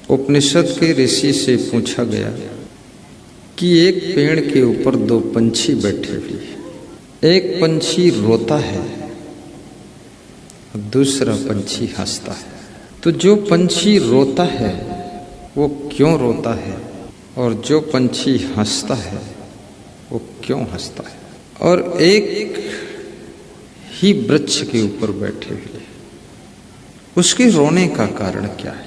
उपनिषद के ऋषि से पूछा गया कि एक पेड़ के ऊपर दो पंछी बैठे हुए, एक पंछी रोता है दूसरा पंछी हंसता है। तो जो पंछी रोता है वो क्यों रोता है और जो पंछी हंसता है वो क्यों हंसता है? और एक ही वृक्ष के ऊपर बैठे हुए, उसके रोने का कारण क्या है?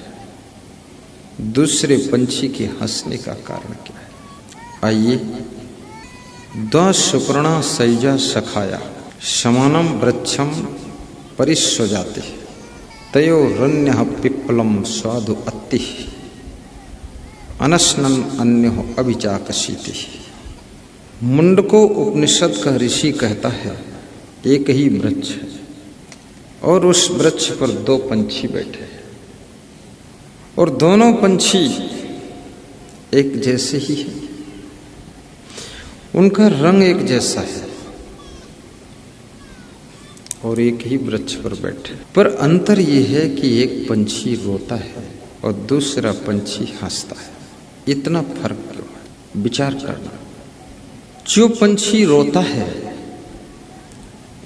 दूसरे पंछी के हंसने का कारण क्या है? आइए, द सुपर्णा सैजा सखाया समानम वृक्षम परिस्वजाते तयो रण्य पिप्पलम स्वादु अति अनशनन अन्यो अभिचाकशीति। मुंडको उपनिषद का ऋषि कहता है एक ही वृक्ष है और उस वृक्ष पर दो पंछी बैठे हैं और दोनों पंछी एक जैसे ही हैं, उनका रंग एक जैसा है और एक ही वृक्ष पर बैठे, पर अंतर ये है कि एक पंछी रोता है और दूसरा पंछी हंसता है। इतना फर्क क्यों है? विचार करना। जो पंछी रोता है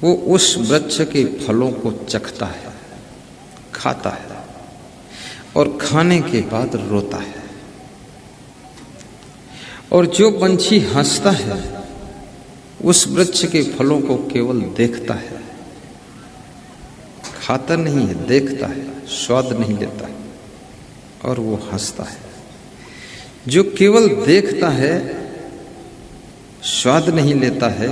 वो उस वृक्ष के फलों को चखता है, खाता है और खाने के बाद रोता है, और जो पंछी हंसता है उस वृक्ष के फलों को केवल देखता है, खाता नहीं है, देखता है, स्वाद नहीं लेता है और वो हंसता है। जो केवल देखता है, स्वाद नहीं लेता है,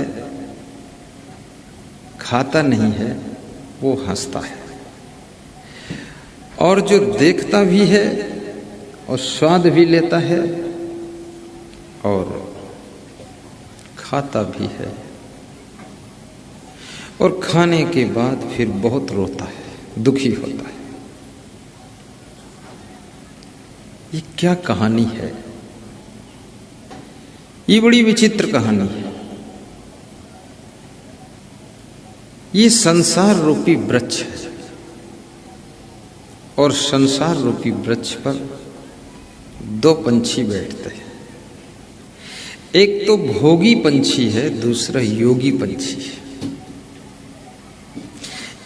खाता नहीं है, वो हंसता है। और जो देखता भी है और स्वाद भी लेता है और खाता भी है और खाने के बाद फिर बहुत रोता है, दुखी होता है। ये क्या कहानी है? ये बड़ी विचित्र कहानी है। ये संसार रूपी वृक्ष है और संसार रूपी वृक्ष पर दो पंछी बैठते हैं। एक तो भोगी पंछी है, दूसरा योगी पंछी है।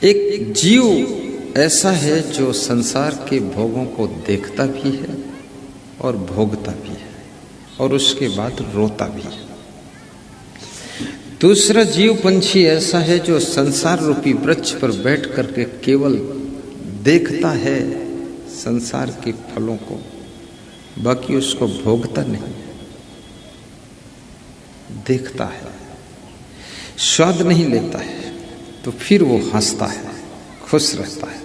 एक जीव ऐसा है जो संसार के भोगों को देखता भी है और भोगता भी है और उसके बाद रोता भी है। दूसरा जीव पंछी ऐसा है जो संसार रूपी वृक्ष पर बैठ करके केवल देखता है संसार के फलों को, बाकी उसको भोगता नहीं, देखता है, स्वाद नहीं लेता है। तो फिर वो हंसता है, खुश रहता है,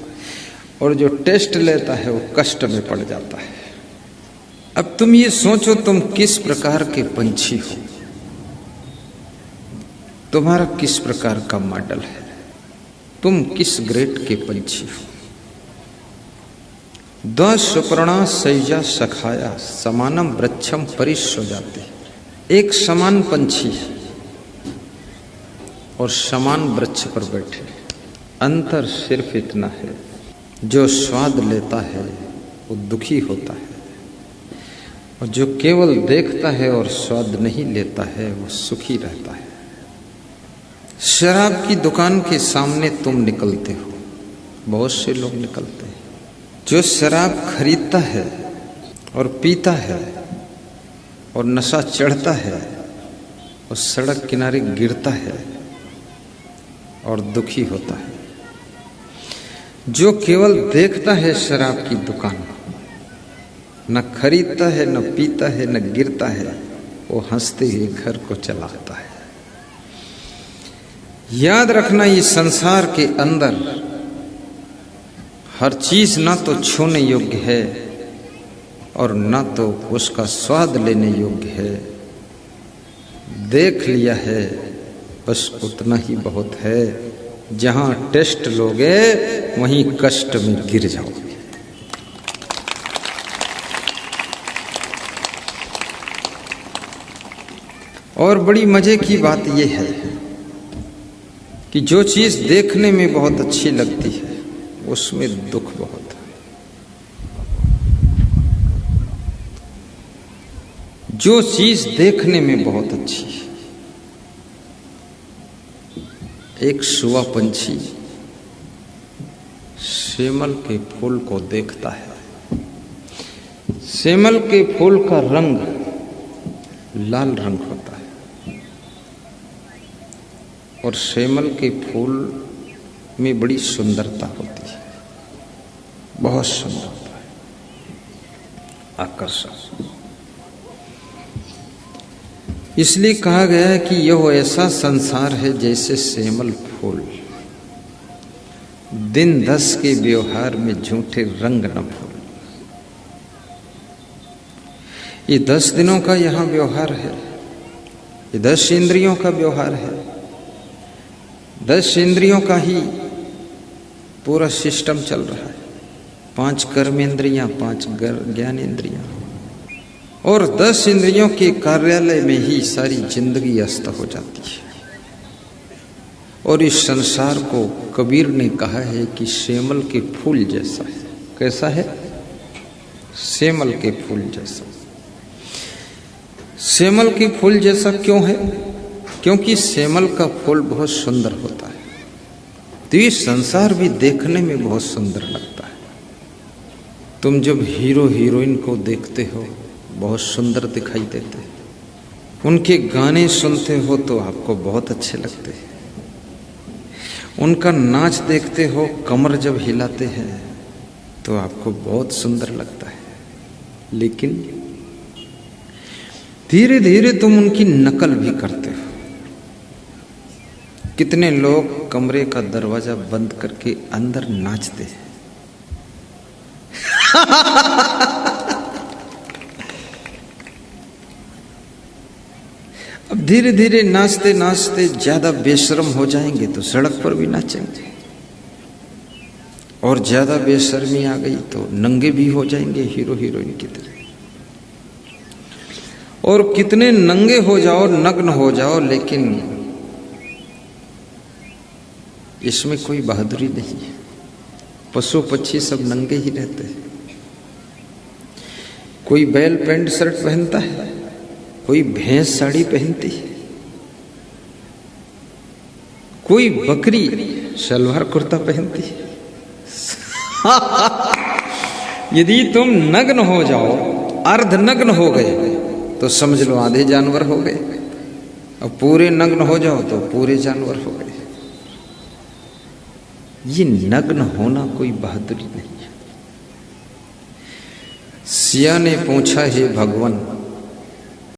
और जो टेस्ट लेता है वो कष्ट में पड़ जाता है। अब तुम ये सोचो, तुम किस प्रकार के पंछी हो, तुम्हारा किस प्रकार का मॉडल है, तुम किस ग्रेड के पंछी हो। द सुपर्णा सैजा सखाया समानम वृक्षम परिस्वजाते। एक समान पंछी है और समान वृक्ष पर बैठे। अंतर सिर्फ इतना है, जो स्वाद लेता है वो दुखी होता है और जो केवल देखता है और स्वाद नहीं लेता है वो सुखी रहता है। शराब की दुकान के सामने तुम निकलते हो, बहुत से लोग निकलते हैं। जो शराब खरीदता है और पीता है और नशा चढ़ता है और सड़क किनारे गिरता है और दुखी होता है। जो केवल देखता है शराब की दुकान को, न खरीदता है, न पीता है, न गिरता है, वो हंसते हुए घर को चला आता है। याद रखना, ये संसार के अंदर हर चीज ना तो छूने योग्य है और ना तो उसका स्वाद लेने योग्य है। देख लिया है बस उतना ही बहुत है। जहां टेस्ट लोगे वहीं कष्ट में गिर जाओगे। और बड़ी मजे की बात यह है कि जो चीज देखने में बहुत अच्छी लगती है उसमें दुख बहुत है। जो चीज देखने में बहुत अच्छी है, एक सुआ पंछी सेमल के फूल को देखता है। सेमल के फूल का रंग लाल रंग होता है और सेमल के फूल में बड़ी सुंदरता होती है, बहुत सुंदर होता है, आकर्षक। इसलिए कहा गया है कि यह ऐसा संसार है जैसे सेमल फूल, दिन 10 के व्यवहार में झूठे रंग न फूल। ये 10 दिनों का यहाँ व्यवहार है, ये 10 इंद्रियों का व्यवहार है, 10 इंद्रियों का ही पूरा सिस्टम चल रहा है। 5 कर्मेंद्रियां, 5 ज्ञानेंद्रियां और 10 इंद्रियों के कार्यालय में ही सारी जिंदगी अस्त हो जाती है। और इस संसार को कबीर ने कहा है कि सेमल के फूल जैसा है। कैसा है? सेमल के फूल जैसा। सेमल के फूल जैसा क्यों है? क्योंकि सेमल का फूल बहुत सुंदर होता है, तो ये संसार भी देखने में बहुत सुंदर लगता है। तुम जब हीरो हीरोइन को देखते हो बहुत सुंदर दिखाई देते हैं, उनके गाने सुनते हो तो आपको बहुत अच्छे लगते हैं, उनका नाच देखते हो, कमर जब हिलाते हैं तो आपको बहुत सुंदर लगता है। लेकिन धीरे धीरे तुम उनकी नकल भी करते हो। कितने लोग कमरे का दरवाजा बंद करके अंदर नाचते हैं। अब धीरे धीरे नाचते नाचते ज्यादा बेशर्म हो जाएंगे तो सड़क पर भी नाचेंगे, और ज्यादा बेशर्मी आ गई तो नंगे भी हो जाएंगे हीरो हीरोइन की तरह। और कितने नंगे हो जाओ, नग्न हो जाओ, लेकिन इसमें कोई बहादुरी नहीं है। पशु पक्षी सब नंगे ही रहते हैं। कोई बैल पैंट शर्ट पहनता है, कोई भैंस साड़ी पहनती है, कोई बकरी सलवार कुर्ता पहनती है। यदि तुम नग्न हो जाओ, अर्धनग्न हो गए तो समझ लो आधे जानवर हो गए, और पूरे नग्न हो जाओ तो पूरे जानवर हो गए। ये नग्न होना कोई बहादुरी नहीं है। सिया ने पूछा, हे भगवान,